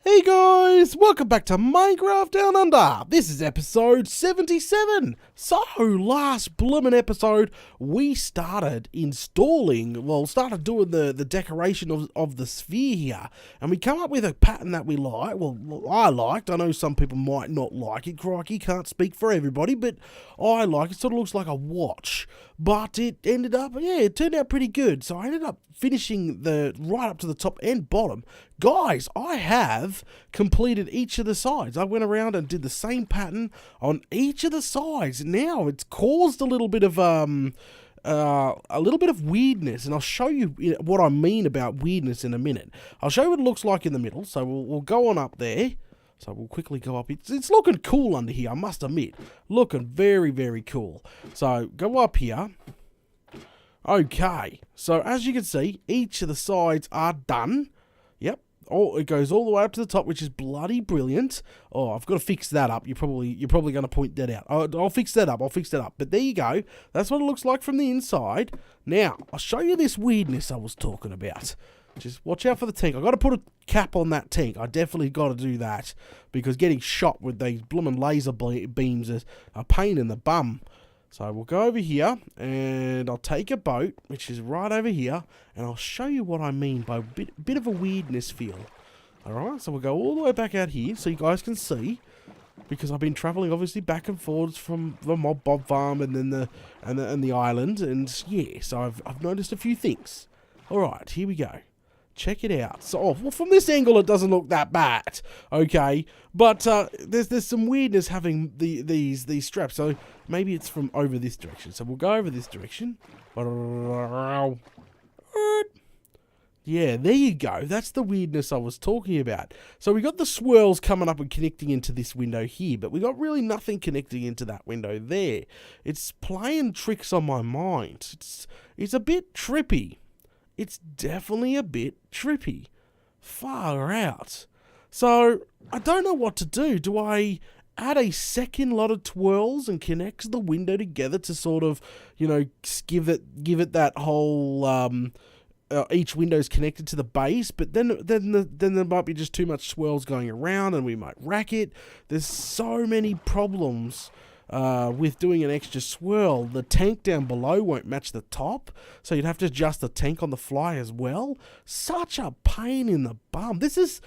Hey guys, welcome back to Minecraft Down Under. This is episode 77. So, last bloomin' episode, we started doing the decoration of the sphere here. And we come up with a pattern that we like. Well, I liked. I know some people might not like it. Crikey, can't speak for everybody, but I like it. Sort of looks like a watch. But it ended up, it turned out pretty good. So I ended up finishing right up to the top and bottom. Guys, I have completed each of the sides. I went around and did the same pattern on each of the sides. Now it's caused a little bit of weirdness, and I'll show you what I mean about weirdness in a minute. I'll show you what it looks like in the middle. So we'll go on up there. So we'll quickly go up. It's looking cool under here, I must admit. Looking very, very cool. So go up here. Okay. So as you can see, each of the sides are done. Yep. Oh, it goes all the way up to the top, which is bloody brilliant. Oh, I've got to fix that up. You're probably going to point that out. I'll fix that up. But there you go. That's what it looks like from the inside. Now, I'll show you this weirdness I was talking about. Just watch out for the tank. I've got to put a cap on that tank. I definitely got to do that, because getting shot with these blooming laser beams is a pain in the bum. So we'll go over here, and I'll take a boat, which is right over here, and I'll show you what I mean by a bit of a weirdness feel. Alright, so we'll go all the way back out here so you guys can see, because I've been travelling obviously back and forwards from the mob farm and then the island, and yeah, so I've noticed a few things. Alright, here we go. Check it out. So, well, from this angle, it doesn't look that bad, okay? But there's some weirdness having these straps. So maybe it's from over this direction. So we'll go over this direction. Yeah, there you go. That's the weirdness I was talking about. So we got the swirls coming up and connecting into this window here, but we got really nothing connecting into that window there. It's playing tricks on my mind. It's a bit trippy. It's definitely a bit trippy. Far out. So, I don't know what to do. Do I add a second lot of twirls and connect the window together to sort of, give it that whole, each window's connected to the base, but then there might be just too much swirls going around and we might rack it. There's so many problems with doing an extra swirl. The tank down below won't match the top, so you'd have to adjust the tank on the fly as well. Such a pain in the bum. This is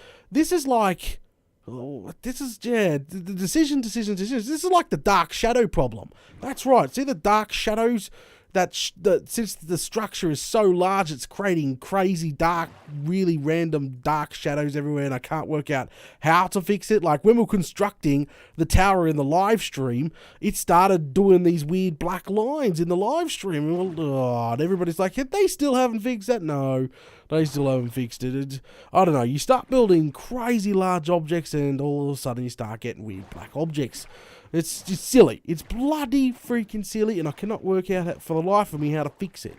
like, the decision. This is like the dark shadow problem. That's right. See the dark shadows? Since the structure is so large, it's creating crazy dark, really random dark shadows everywhere, and I can't work out how to fix it. Like when we were constructing the tower in the live stream, it started doing these weird black lines in the live stream. And everybody's like, they still haven't fixed that? No, they still haven't fixed it. I don't know. You start building crazy large objects, and all of a sudden you start getting weird black objects. It's just silly. It's bloody freaking silly, and I cannot work out for the life of me how to fix it.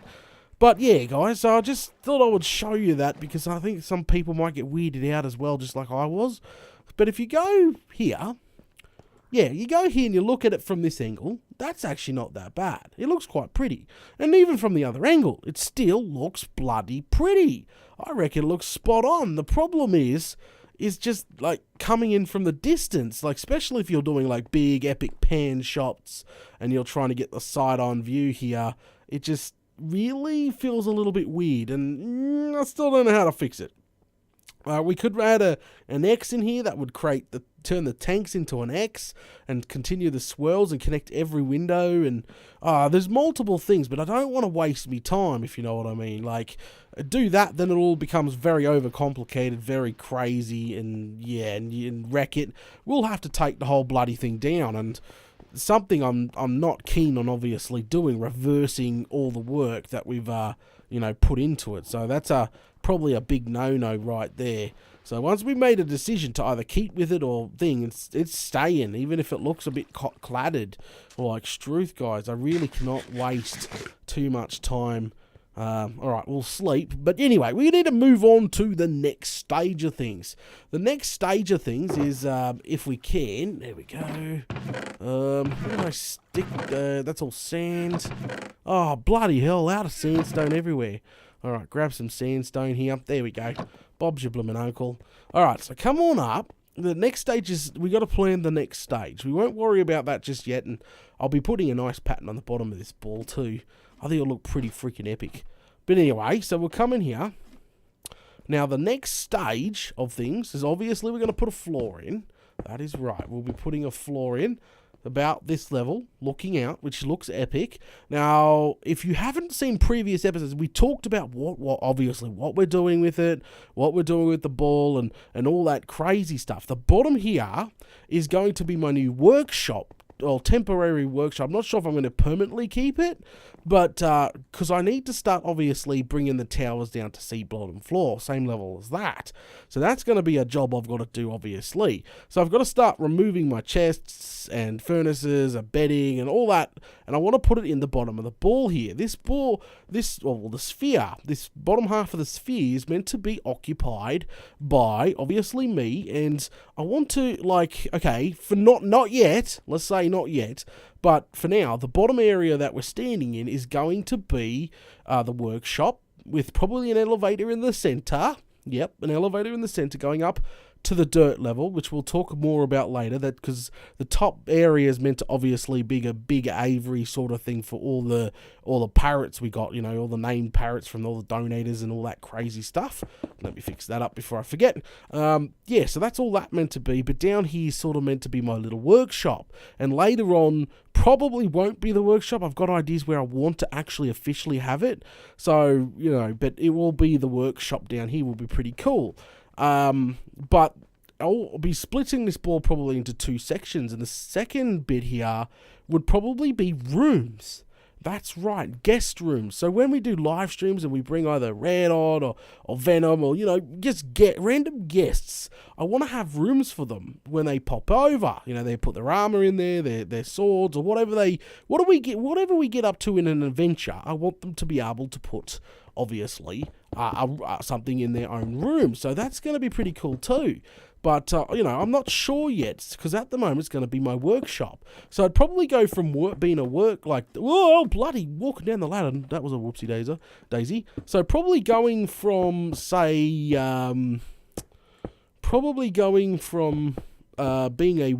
But yeah, guys, so I just thought I would show you that, because I think some people might get weirded out as well, just like I was. But if you go here, you go here and you look at it from this angle, that's actually not that bad. It looks quite pretty. And even from the other angle, it still looks bloody pretty. I reckon it looks spot on. The problem is just like coming in from the distance, like especially if you're doing like big epic pan shots and you're trying to get the side-on view here, it just really feels a little bit weird, and I still don't know how to fix it. We could add an X in here that would turn the tanks into an X and continue the swirls and connect every window, and there's multiple things, but I don't want to waste me time, if you know what I mean. Like, do that, then it all becomes very overcomplicated, very crazy, and wreck it. We'll have to take the whole bloody thing down, and something I'm not keen on obviously doing, reversing all the work that we've put into it. So that's probably a big no-no right there. So once we made a decision to either keep with it or it's staying, even if it looks a bit clattered or like struth, guys. I really cannot waste too much time. Alright, we'll sleep. But anyway, we need to move on to the next stage of things. The next stage of things is, if we can, there we go. Where do I stick? That's all sand. Oh, bloody hell, out of sandstone everywhere. Alright, grab some sandstone here. There we go. Bob's your bloomin' uncle. Alright, so come on up. The next stage is, we got to plan the next stage. We won't worry about that just yet, and I'll be putting a nice pattern on the bottom of this ball too. I think it'll look pretty freaking epic. But anyway, so we'll come in here. Now, the next stage of things is obviously we're going to put a floor in. That is right. We'll be putting a floor in about this level, looking out, which looks epic. Now, if you haven't seen previous episodes, we talked about what we're doing with it, what we're doing with the ball, and all that crazy stuff. The bottom here is going to be my new workshop, or temporary workshop. I'm not sure if I'm going to permanently keep it, but because I need to start obviously bringing the towers down to sea bottom floor, same level as that. So that's going to be a job I've got to do, obviously. So I've got to start removing my chests and furnaces and bedding and all that, and I want to put it in the bottom of the ball here. The sphere, this bottom half of the sphere is meant to be occupied by obviously me, and I want to, like, okay, for not yet, let's say not yet, but for now, the bottom area that we're standing in is going to be the workshop, with probably an elevator in the center. Yep, an elevator in the center going up to the dirt level, which we'll talk more about later, that because the top area is meant to obviously be a big aviary sort of thing for all the parrots we got, you know, all the named parrots from all the donators and all that crazy stuff. Let me fix that up before I forget. Yeah, so that's all that meant to be, but down here is sort of meant to be my little workshop, and later on probably won't be the workshop. I've got ideas where I want to actually officially have it, so, you know, but it will be the workshop down here. Will be pretty cool. But I'll be splitting this ball probably into two sections, and the second bit here would probably be rooms. That's right, guest rooms. So when we do live streams and we bring either Red on or Venom, or, you know, just get random guests, I want to have rooms for them when they pop over. You know, they put their armor in there, their swords, or whatever whatever we get up to in an adventure. I want them to be able to put, obviously, something in their own room. So that's going to be pretty cool too. But, you know, I'm not sure yet, because at the moment it's going to be my workshop. So I'd probably go from being a work, like, oh, bloody, walking down the ladder. That was a whoopsie daisy. So probably going from, say, being a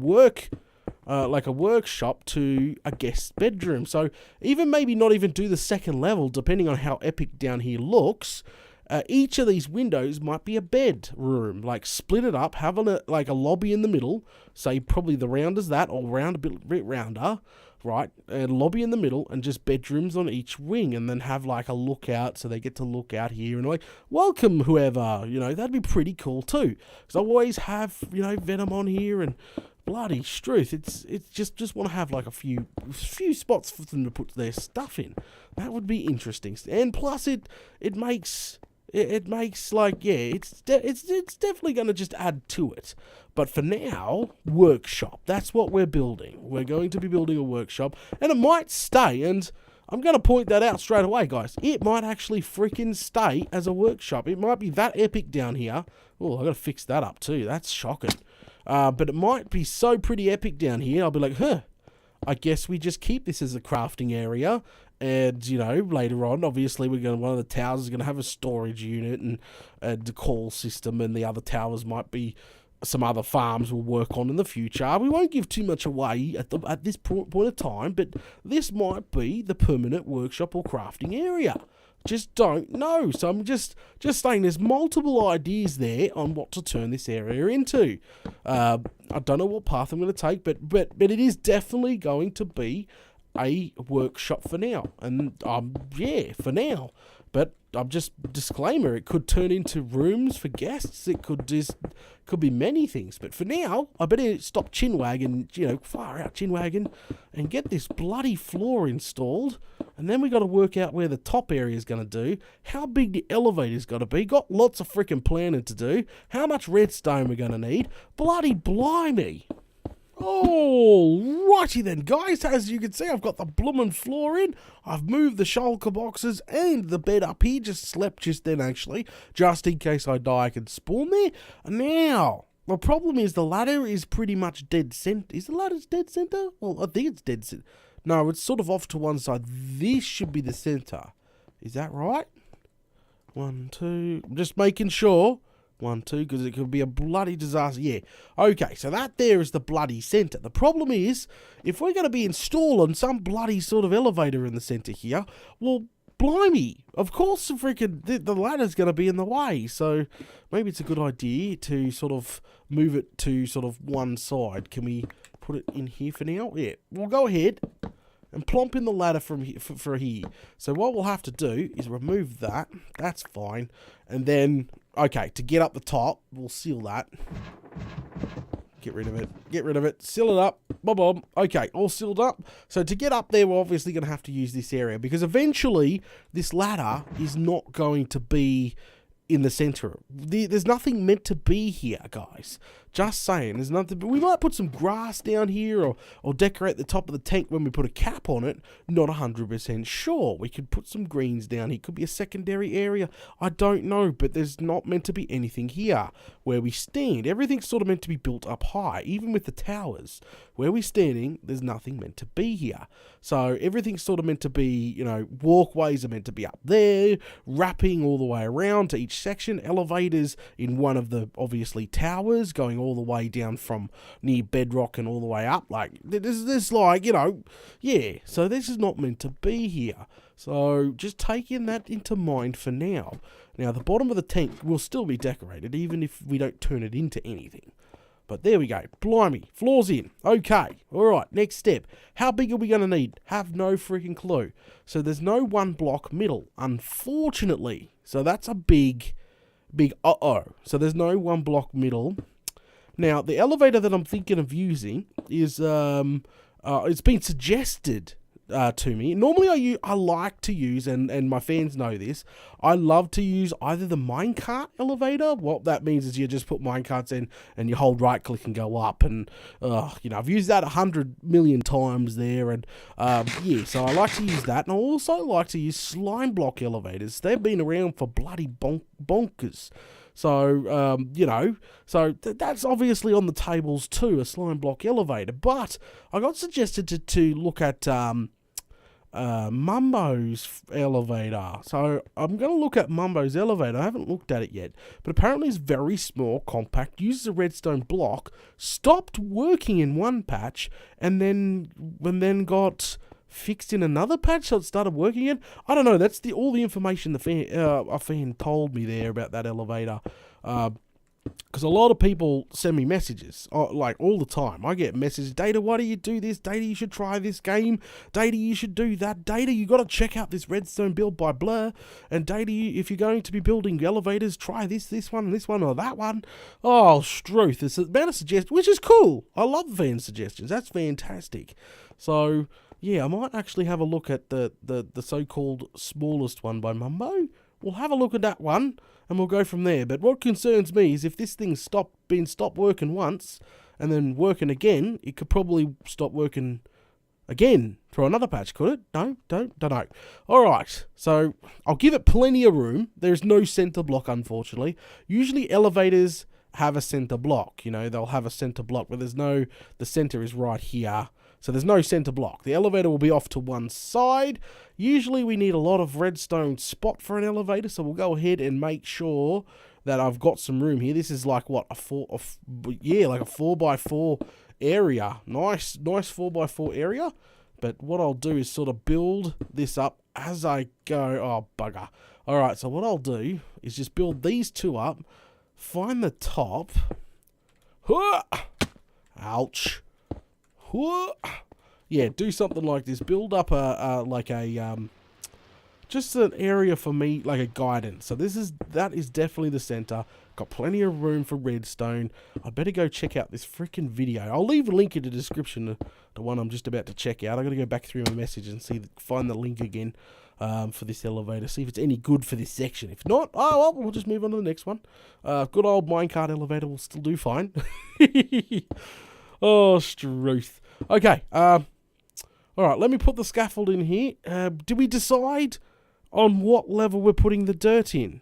like a workshop to a guest bedroom. So even maybe not even do the second level, depending on how epic down here looks. Each of these windows might be a bedroom, like split it up, having a lobby in the middle, say probably the round as that, or round a bit rounder, right? A lobby in the middle, and just bedrooms on each wing, and then have like a lookout, so they get to look out here and like welcome whoever, you know. That'd be pretty cool too, because I always have, you know, Venom on here and bloody Struth. It's just want to have like a few spots for them to put their stuff in. That would be interesting, and plus it makes like, yeah, it's definitely going to just add to it. But for now, workshop. That's what we're building. We're going to be building a workshop, and it might stay. And I'm going to point that out straight away, guys. It might actually freaking stay as a workshop. It might be that epic down here. Oh, I got to fix that up too. That's shocking. But it might be so pretty epic down here. I'll be like, I guess we just keep this as a crafting area. And, you know, later on, obviously, one of the towers is going to have a storage unit and a call system, and the other towers might be some other farms we'll work on in the future. We won't give too much away at this point of time, but this might be the permanent workshop or crafting area. Just don't know. So I'm just saying there's multiple ideas there on what to turn this area into. I don't know what path I'm going to take, but it is definitely going to be a workshop for now, and yeah, for now. But I'm just disclaimer, it could turn into rooms for guests. It could be many things. But for now, I better stop chinwagging, you know, far out chinwagging, and get this bloody floor installed. And then we got to work out where the top area is going to do, how big the elevator's got to be. Got lots of freaking planning to do. How much redstone we're going to need. Bloody blimey. Alrighty then, guys, as you can see, I've got the bloomin' floor in. I've moved the shulker boxes and the bed up here. Just slept just then, actually, just in case I die I can spawn there. Now, the problem is the ladder is pretty much dead center. Is the ladder dead center? Well, I think it's dead center. No, it's sort of off to one side. This should be the center. Is that right? 1, 2. I'm just making sure. 1, 2, because it could be a bloody disaster. Yeah. Okay, so that there is the bloody centre. The problem is, if we're going to be installing some bloody sort of elevator in the centre here, well, blimey, of course the ladder's going to be in the way. So maybe it's a good idea to sort of move it to sort of one side. Can we put it in here for now? Yeah, we'll go ahead and plump in the ladder from here, for here. So what we'll have to do is remove that. That's fine. And then, okay, to get up the top, we'll seal that. Get rid of it. Get rid of it. Seal it up. Bob. Okay, all sealed up. So to get up there, we're obviously going to have to use this area, because eventually this ladder is not going to be in the center. There's nothing meant to be here, guys. Just saying. There's nothing. We might put some grass down here, or decorate the top of the tank when we put a cap on it. Not 100% sure. We could put some greens down here. Could be a secondary area. I don't know, but there's not meant to be anything here where we stand. Everything's sort of meant to be built up high, even with the towers. Where we're standing, there's nothing meant to be here. So everything's sort of meant to be, you know, walkways are meant to be up there, wrapping all the way around to each section, elevators in one of the, obviously, towers, going all the way down from near bedrock and all the way up. Like, there's like, you know, yeah, so this is not meant to be here. So just taking that into mind for now. Now, the bottom of the tank will still be decorated, even if we don't turn it into anything. But there we go. Blimey. Floors in. Okay. Alright, next step. How big are we going to need? Have no freaking clue. So there's no one block middle, unfortunately. So that's a big uh-oh. So there's no one block middle. Now, the elevator that I'm thinking of using is, it's been suggested to me. Normally I like to use, and my fans know this, I love to use either the minecart elevator. What that means is you just put minecarts in and you hold right click and go up, and you know, I've used that 100 million times there, and yeah, so I like to use that. And I also like to use slime block elevators. They've been around for bloody bonkers. So, you know, so that's obviously on the tables too, a slime block elevator. But I got suggested to look at Mumbo's elevator. So I'm going to look at Mumbo's elevator. I haven't looked at it yet. But apparently it's very small, compact, uses a redstone block, stopped working in one patch, and then got fixed in another patch, so it started working again. I don't know. That's all the information a fan told me there about that elevator. Because a lot of people send me messages, like all the time. I get messages, Data, why do you do this? Data, you should try this game. Data, you should do that. Data, you got to check out this redstone build by Blur. And Data, if you're going to be building elevators, try this one, or that one. Oh, Struth, it's about a suggestion, which is cool. I love fan suggestions. That's fantastic. So, yeah, I might actually have a look at the so-called smallest one by Mumbo. We'll have a look at that one, and we'll go from there. But what concerns me is if this thing's stopped working once, and then working again, it could probably stop working again for another patch, could it? No, don't know. Alright, so I'll give it plenty of room. There's no center block, unfortunately. Usually elevators have a center block, you know, they'll have a center block, but the center is right here. So there's no center block. The elevator will be off to one side. Usually we need a lot of redstone spot for an elevator, so we'll go ahead and make sure that I've got some room here. This is like what, like a 4x4 area. Nice 4x4 area. But what I'll do is sort of build this up as I go. Oh, bugger. All right, so what I'll do is just build these two up, find the top. Ouch. Yeah, do something like this. Build up just an area for me, like a guidance. So that is definitely the center. Got plenty of room for redstone. I better go check out this freaking video. I'll leave a link in the description, the one I'm just about to check out. I'm gonna go back through my message and find the link again for this elevator. See if it's any good for this section. If not, oh well, we'll just move on to the next one. Good old minecart elevator will still do fine. Oh, Struth. Okay, alright, let me put the scaffold in here. Did we decide on what level we're putting the dirt in?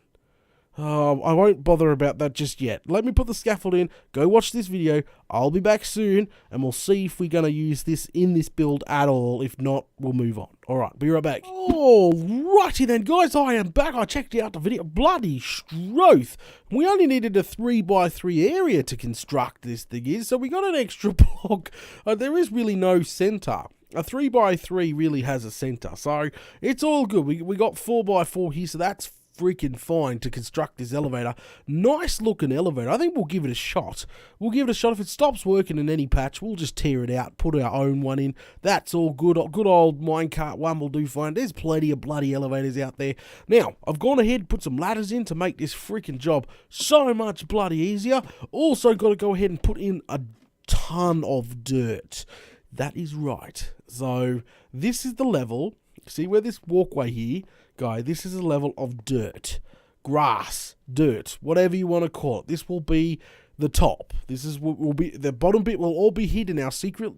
I won't bother about that just yet. Let me put the scaffold in, go watch this video, I'll be back soon, and we'll see if we're going to use this in this build at all. If not, we'll move on. Alright, be right back. Alrighty then, guys, I am back. I checked out the video. Bloody Stroth. We only needed a 3x3 area to construct this thing is, so we got an extra block. There is really no center. A 3x3 really has a center, so it's all good. We got 4x4 here, so that's freaking fine to construct this elevator. Nice looking elevator. I think we'll give it a shot. We'll give it a shot. If it stops working in any patch, we'll just tear it out, put our own one in. That's all good. Good old minecart one will do fine. There's plenty of bloody elevators out there. Now, I've gone ahead and put some ladders in to make this freaking job so much bloody easier. Also got to go ahead and put in a ton of dirt. That is right. So, this is the level. See where this walkway here, guy, this is a level of dirt, grass, dirt, whatever you want to call it. This will be the top. This is what will be the bottom bit will all be hidden. Our secret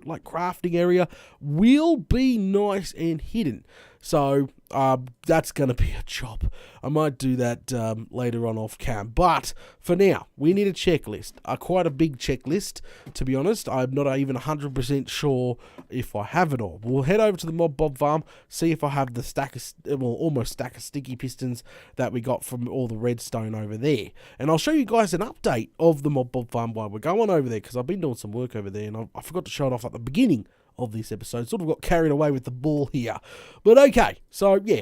like crafting area will be nice and hidden. So that's going to be a job. I might do that later on off cam. But for now, we need a checklist. Quite a big checklist, to be honest. I'm not even 100% sure if I have it all. We'll head over to the Mob Bob farm, see if I have the stack of, well, almost stack of sticky pistons that we got from all the redstone over there. And I'll show you guys an update of the Mob Bob farm while we're going over there, because I've been doing some work over there, and I forgot to show it off at the beginning of this episode. Sort of got carried away with the ball here. But okay, so yeah.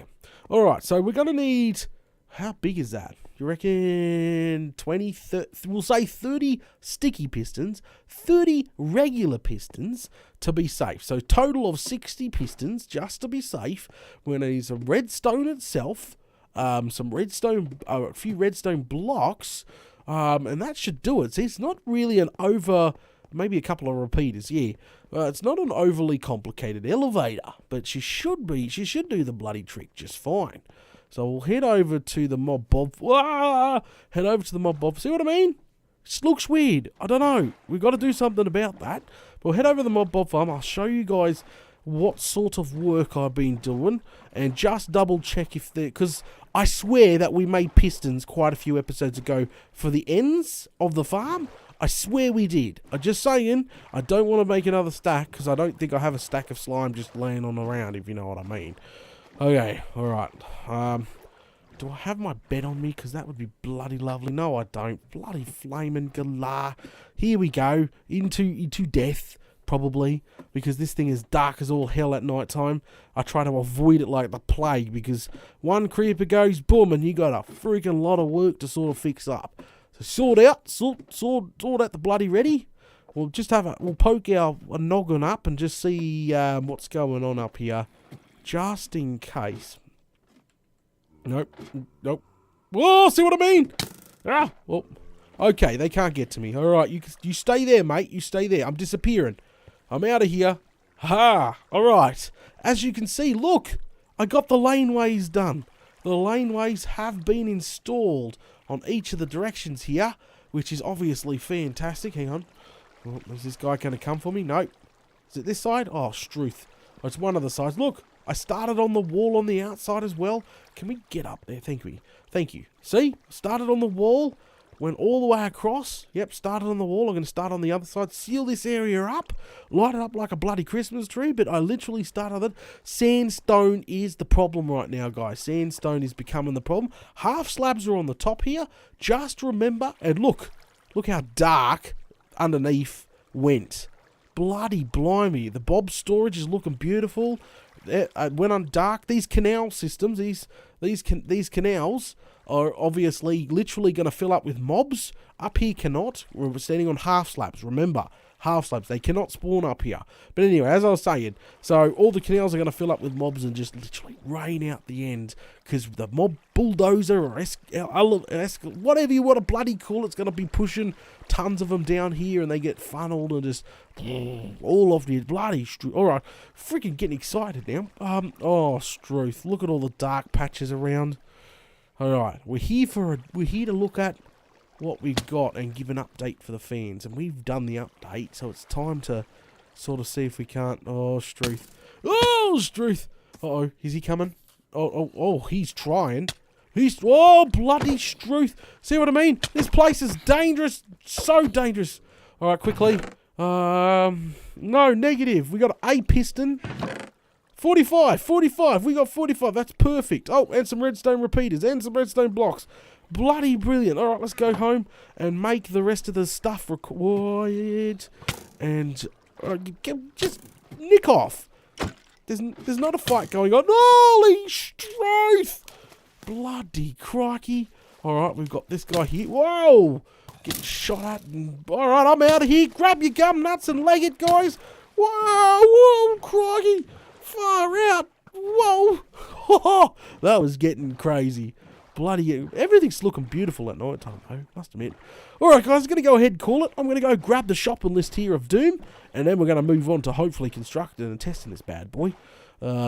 Alright, so we're going to need, how big is that? You reckon 20, 30, we'll say 30 sticky pistons, 30 regular pistons to be safe. So total of 60 pistons just to be safe. We're going to need some redstone itself, some redstone, a few redstone blocks, and that should do it. See, it's not really an over... Maybe a couple of repeaters, yeah. It's not an overly complicated elevator, but she should do the bloody trick just fine. So we'll head over to the Mob Bob. Head over to the Mob Bob. See what I mean? It looks weird. I don't know. We've got to do something about that. But we'll head over to the Mob Bob farm. I'll show you guys what sort of work I've been doing, and just double check if they're, because I swear that we made pistons quite a few episodes ago for the ends of the farm. I swear we did. I'm just saying, I don't want to make another stack, because I don't think I have a stack of slime just laying on around, if you know what I mean. Okay, alright. Do I have my bed on me? Because that would be bloody lovely. No, I don't. Bloody flaming galah. Here we go. Into death, probably, because this thing is dark as all hell at night time. I try to avoid it like the plague, because one creeper goes boom, and you got a freaking lot of work to sort of fix up. Sort out the bloody ready. We'll just we'll poke our noggin up and just see what's going on up here, just in case. Nope. Whoa, see what I mean? Ah, well, okay, they can't get to me. All right, you stay there, mate. You stay there. I'm disappearing. I'm out of here. Ha! All right. As you can see, look, I got the laneways done. The laneways have been installed on each of the directions here, which is obviously fantastic. Hang on. Oh, is this guy going to come for me? No. Is it this side? Oh, Struth. Oh, it's one of the sides. Look, I started on the wall on the outside as well. Can we get up there? Thank you. See? Started on the wall. Went all the way across. Yep, started on the wall. I'm going to start on the other side. Seal this area up. Light it up like a bloody Christmas tree. But I literally started it. Sandstone is the problem right now, guys. Sandstone is becoming the problem. Half slabs are on the top here. Just remember. And look how dark underneath went. Bloody blimey. The Bob storage is looking beautiful. It went on dark. These canal systems, these canals are obviously literally going to fill up with mobs. Up here cannot. We're standing on half slabs. Remember, half slabs. They cannot spawn up here. But anyway, as I was saying, so all the canals are going to fill up with mobs and just literally rain out the end, because the mob bulldozer or whatever you want to bloody call it's going to be pushing tons of them down here, and they get funneled and just all of the bloody Alright, freaking getting excited now. Oh, Struth, look at all the dark patches around. Alright, we're here to look at what we've got and give an update for the fans. And we've done the update, so it's time to sort of see if we can't... Oh, Struth. Oh, Struth. Uh-oh, is he coming? Oh, he's trying. Oh, bloody Struth. See what I mean? This place is dangerous. So dangerous. All right, quickly. No, negative. We got a piston. 45. We got 45. That's perfect. Oh, and some redstone repeaters and some redstone blocks. Bloody brilliant. All right, let's go home and make the rest of the stuff required. And just nick off. There's not a fight going on. Holy Struth! Bloody crikey. Alright, we've got this guy here. Whoa! Getting shot at. Alright, I'm out of here. Grab your gum nuts and leg it, guys. Whoa, crikey. Far out. Whoa. That was getting crazy. Bloody, everything's looking beautiful at night time, though, must admit. Alright, guys, I'm going to go ahead and call it. I'm going to go grab the shopping list here of Doom, and then we're going to move on to hopefully constructing and testing this bad boy.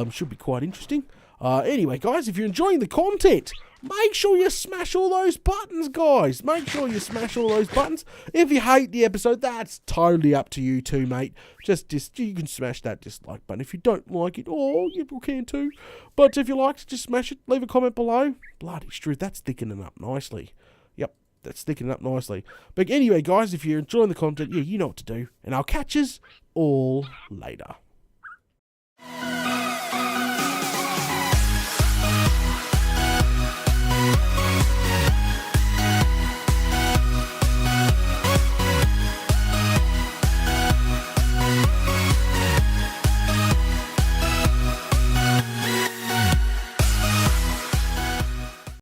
Should be quite interesting. Anyway, guys, if you're enjoying the content, make sure you smash all those buttons, guys. Make sure you smash all those buttons. If you hate the episode, that's totally up to you too, mate. Just you can smash that dislike button. If you don't like it, you can too. But if you like it, just smash it. Leave a comment below. Bloody Struth, that's thickening up nicely. Yep, that's thickening up nicely. But anyway, guys, if you're enjoying the content, you know what to do. And I'll catch yous all later.